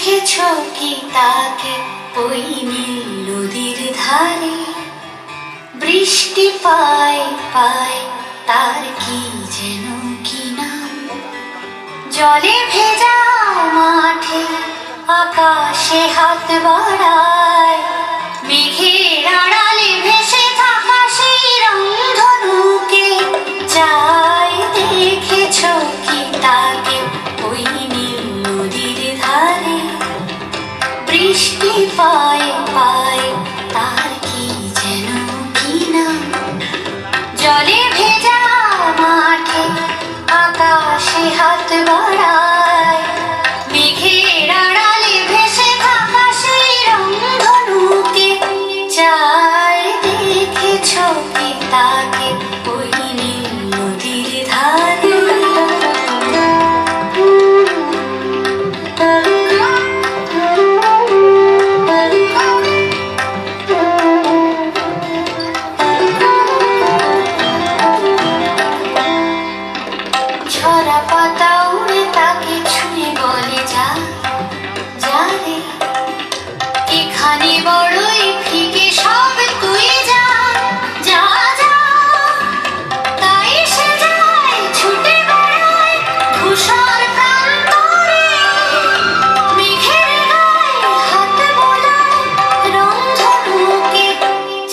দেখেছো কি তাকে ওই নীল নদীর ধারে? বৃষ্টি পায় পায় তার কি যেন কি নাম। জলে ভেজা মাঠে আকাশে হাত বাড়ায়, মেঘের আড়ালে ভেসে থাকা সেই রংধনুকে চাই। দেখেছো কি তাকে ওই নীল নদীর ধারে? বৃষ্টি পায় পায় তার কি যেন কি নাম। জলে ভেজা মাঠে আকাশে হাত বাড়ায়, মেঘের আড়ালে ভেসে থাকা সেই রংধনুকে চাই। দেখেছো কি তাকে ওই নীল নদীর ধারে? ঝরা পাতা উড়ে তাকে ছুঁয়ে বলে যা যা রে, এখানে বড়ই ফিকে সব তুই যা যা যা। তাই সে যায় ছুটে বেড়ায় ধূসর প্রান্তরে, মেঘের গায়ে হাত বোলায় রংধনুকে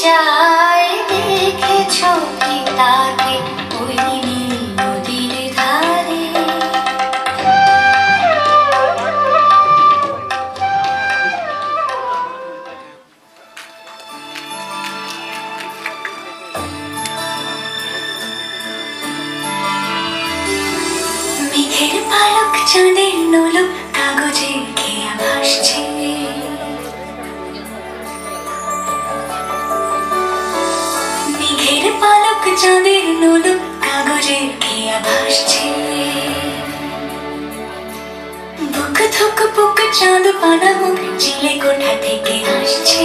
চাই। দেখেছো কি তাকে ওই নীল নদীর ধারে? মেঘের পালক চাঁদের নোলক কাগজে খেয়া ভাসছে। মেঘের পালক চাঁদের নোলক কাগজে খেয়া ভাসছে। বুক থুক বুক চাঁদ পানা মুখ চিলে কোঠা থেকে হাসছে।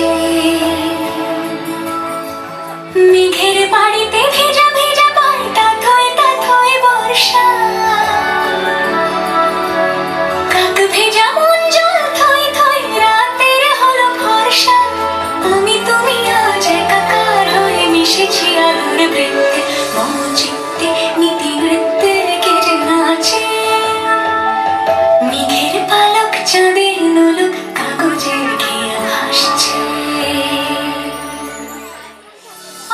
মেঘের বাড়িতে ভেজা ভেজা পায় তাথই বর্ষা। কাক ভেজা মন জল থই থই রাতের হলো ভরসা। আমি তুমি আজ একাকার হয়ে মিশেছি আলোর বৃত্তে, মম চিত্তে নীতি নৃত্যে কে যে নাচে। মেঘের পালক চাঁদের নোলক কাগজের খেয়া ভাসছে।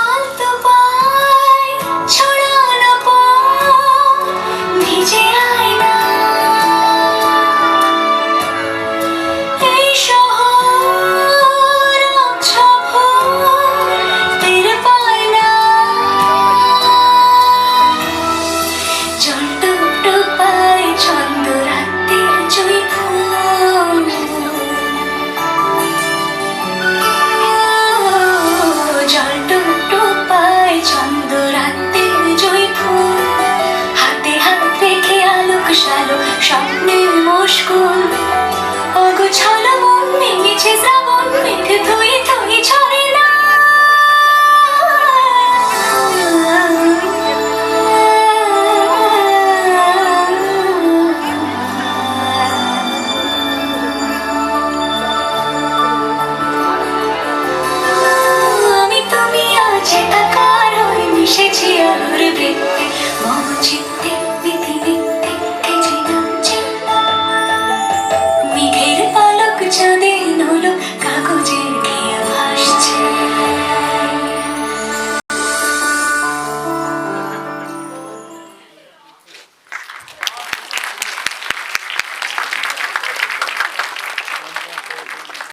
আলতো পায় ছড়ানো পথ ভিজে আয়না, এই শহর টের পায় না। জল টুকটো পায় ছন্দ রাতের জয় ফুল, জল টুকটো পায় ছন্দ রাতের জয় ফুল। হাতে হাত রেখে আলোক সালো স্বপ্নের মুশকুল, অগোছালো মন ভেঙেছে শ্রাবণ মেঘ ধুয়ে